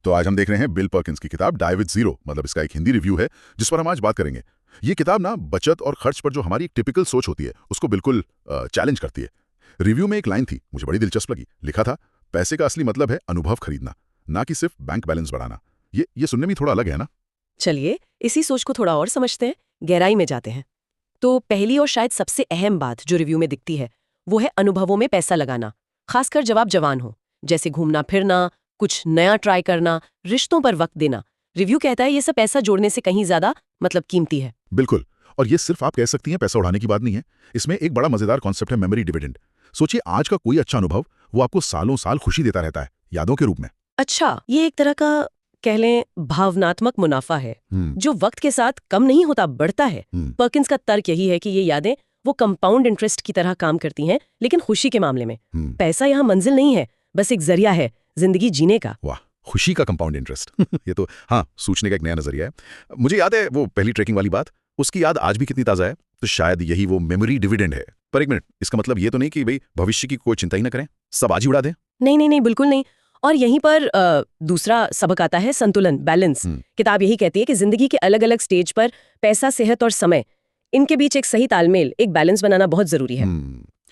तो आज हम देख रहे हैं बिल पर्किंस की किताब डाई विद जीरो, मतलब इसका एक हिंदी रिव्यू है जिस पर हम आज बात करेंगे। ये किताब ना बचत और खर्च पर जो हमारी एक टिपिकल सोच होती है उसको बिल्कुल चैलेंज करती है। रिव्यू में एक लाइन थी, मुझे बड़ी दिलचस्प लगी। लिखा था, पैसे का असली मतलब है अनुभव खरीदना, ना कि सिर्फ बैंक बैलेंस बढ़ाना। ये सुनने में थोड़ा अलग है ना। चलिए इसी सोच को थोड़ा और समझते हैं, गहराई में जाते हैं। तो पहली और शायद सबसे अहम बात जो रिव्यू में दिखती है वो है अनुभवों में पैसा लगाना, खासकर जब आप जवान हो, जैसे घूमना फिरना, कुछ नया ट्राई करना, रिश्तों पर वक्त देना। रिव्यू कहता है ये सब पैसा जोड़ने से कहीं ज्यादा मतलब कीमती है। बिल्कुल। और ये सिर्फ आप कह सकती हैं पैसा उड़ाने की बात नहीं है। इसमें एक बड़ा मजेदार कॉन्सेप्ट है, मेमोरी डिविडेंड। सोचिए, आज का कोई अच्छा अनुभव वो आपको सालों साल खुशी देता रहता है, यादों के रूप में। अच्छा, ये एक तरह का कह लें भावनात्मक मुनाफा है जो वक्त के साथ कम नहीं होता, बढ़ता है। पर्किंस का तर्क यही है कि ये यादें वो कंपाउंड इंटरेस्ट की तरह काम करती हैं, लेकिन खुशी के मामले में पैसा यहाँ मंजिल नहीं है, बस एक जरिया है जिंदगी जीने का। वाह, खुशी का कंपाउंड इंटरेस्ट ये तो हाँ, सोचने का एक नया नजरिया है। मुझे याद है वो पहली ट्रेकिंग वाली बात, उसकी याद आज भी कितनी ताजा है। तो शायद यही वो मेमोरी डिविडेंड है। पर एक मिनट, इसका मतलब ये तो नहीं कि भाई भविष्य की कोई चिंता ही ना करें, सब आज ही उड़ा दें। नहीं नहीं नहीं, बिल्कुल नहीं। और यहीं पर दूसरा सबक आता है, संतुलन, बैलेंस। किताब यही कहती है कि जिंदगी के अलग अलग स्टेज पर पैसा, सेहत और समय, इनके बीच एक सही तालमेल, एक बैलेंस बनाना बहुत जरूरी है।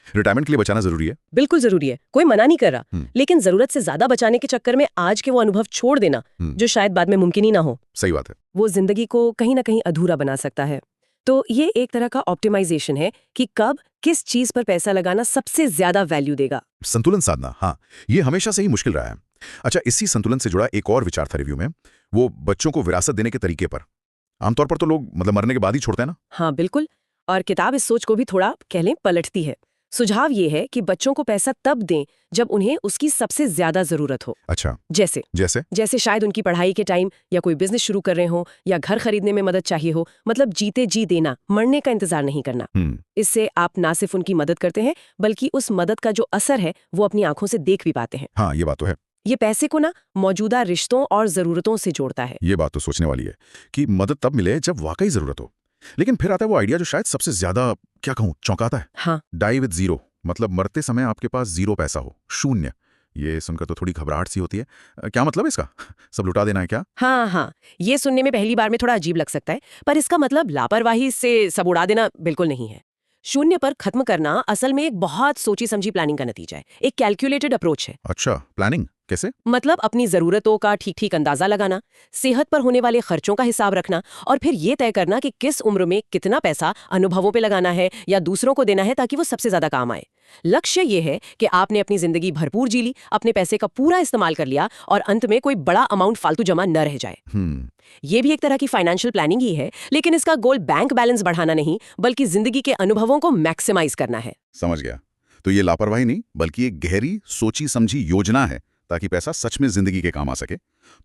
रिटायरमेंट के लिए बचाना जरूरी है, बिल्कुल जरूरी है, कोई मना नहीं कर रहा, लेकिन जरूरत से ज्यादा बचाने के चक्कर में आज के वो अनुभव छोड़ देना जो शायद बाद में मुमकिन ही ना हो, सही बात है, वो जिंदगी को कहीं ना कहीं अधूरा बना सकता है। तो ये एक तरह का ऑप्टिमाइजेशन है कि कब किस चीज पर पैसा लगाना सबसे ज्यादा वैल्यू देगा। संतुलन साधना। हाँ, ये हमेशा से ही मुश्किल रहा है। अच्छा, इसी संतुलन से जुड़ा एक और विचार था रिव्यू में, वो बच्चों को विरासत देने के तरीके पर। आमतौर पर तो लोग मतलब मरने के बाद ही छोड़ते हैं ना। हाँ बिल्कुल, और किताब इस सोच को भी थोड़ा कह लें पलटती है। सुझाव ये है कि बच्चों को पैसा तब दें जब उन्हें उसकी सबसे ज्यादा जरूरत हो। अच्छा, जैसे जैसे जैसे शायद उनकी पढ़ाई के टाइम, या कोई बिजनेस शुरू कर रहे हो, या घर खरीदने में मदद चाहिए हो। मतलब जीते जी देना, मरने का इंतजार नहीं करना। इससे आप ना सिर्फ उनकी मदद करते हैं, बल्कि उस मदद का जो असर है वो अपनी आंखों से देख भी पाते हैं। हाँ, ये बात तो है। ये पैसे को ना मौजूदा रिश्तों और जरूरतों से जोड़ता है। ये बात तो सोचने वाली है कि मदद तब मिले जब वाकई जरूरत हो। लेकिन फिर आता है वो आइडिया जो शायद सबसे ज्यादा, क्या कहूँ, चौंकाता है। हाँ, डाई विद जीरो, मतलब मरते समय आपके पास जीरो पैसा हो, शून्य। ये सुनकर तो थोड़ी घबराहट सी होती है। क्या मतलब है इसका? सब लुटा देना है क्या? हाँ, ये सुनने में पहली बार में थोड़ा अजीब लग सकता है, पर इसका मतलब लापरवाही से सब उड़ा देना बिल्कुल नहीं है। शून्य पर खत्म करना असल में एक बहुत सोची समझी प्लानिंग का नतीजा है, एक कैलकुलेटेड अप्रोच है। अच्छा, प्लानिंग कैसे? मतलब अपनी जरूरतों का ठीक ठीक अंदाजा लगाना, सेहत पर होने वाले खर्चों का हिसाब रखना, और फिर ये तय करना कि किस उम्र में कितना पैसा अनुभवों पे लगाना है या दूसरों को देना है ताकि वो सबसे ज्यादा काम आए। लक्ष्य ये है कि आपने अपनी जिंदगी भरपूर जी ली, अपने पैसे का पूरा इस्तेमाल कर लिया, और अंत में कोई बड़ा अमाउंट फालतू जमा न रह जाए। ये भी एक तरह की फाइनेंशियल प्लानिंग ही है, लेकिन इसका गोल बैंक बैलेंस बढ़ाना नहीं, बल्कि जिंदगी के अनुभवों को मैक्सिमाइज करना है। समझ गया। तो ये लापरवाही नहीं, बल्कि एक गहरी सोची समझी योजना है ताकि पैसा सच में जिंदगी के काम आ सके।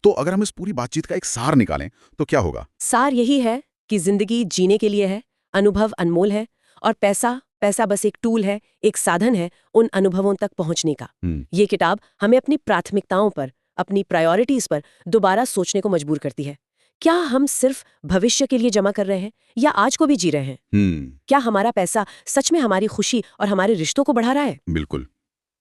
तो अगर हम इस पूरी बातचीत का एक सार निकालें तो क्या होगा? सार यही है कि जिंदगी जीने के लिए है, अनुभव अनमोल है, और पैसा बस एक टूल है, एक साधन है उन अनुभवों तक पहुंचने का। ये किताब हमें अपनी प्राथमिकताओं पर, अपनी प्रायोरिटीज पर दोबारा सोचने को मजबूर करती है। क्या हम सिर्फ भविष्य के लिए जमा कर रहे हैं, या आज को भी जी रहे हैं? क्या हमारा पैसा सच में हमारी खुशी और हमारे रिश्तों को बढ़ा रहा है? बिल्कुल।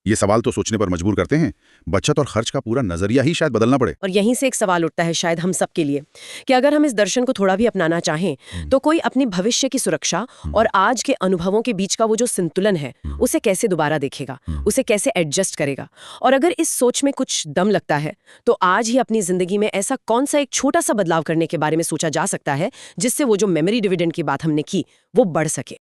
ये सवाल तो सोचने पर मजबूर करते हैं। बचत और खर्च का पूरा नजरिया ही शायद बदलना पड़े। और यहीं से एक सवाल उठता है शायद हम सब के लिए, कि अगर हम इस दर्शन को थोड़ा भी अपनाना चाहें तो कोई अपनी भविष्य की सुरक्षा और आज के अनुभवों के बीच का वो जो संतुलन है उसे कैसे दोबारा देखेगा, उसे कैसे एडजस्ट करेगा। और अगर इस सोच में कुछ दम लगता है तो आज ही अपनी जिंदगी में ऐसा कौन सा एक छोटा सा बदलाव करने के बारे में सोचा जा सकता है जिससे वो जो मेमोरी डिविडेंड की बात हमने की वो बढ़ सके।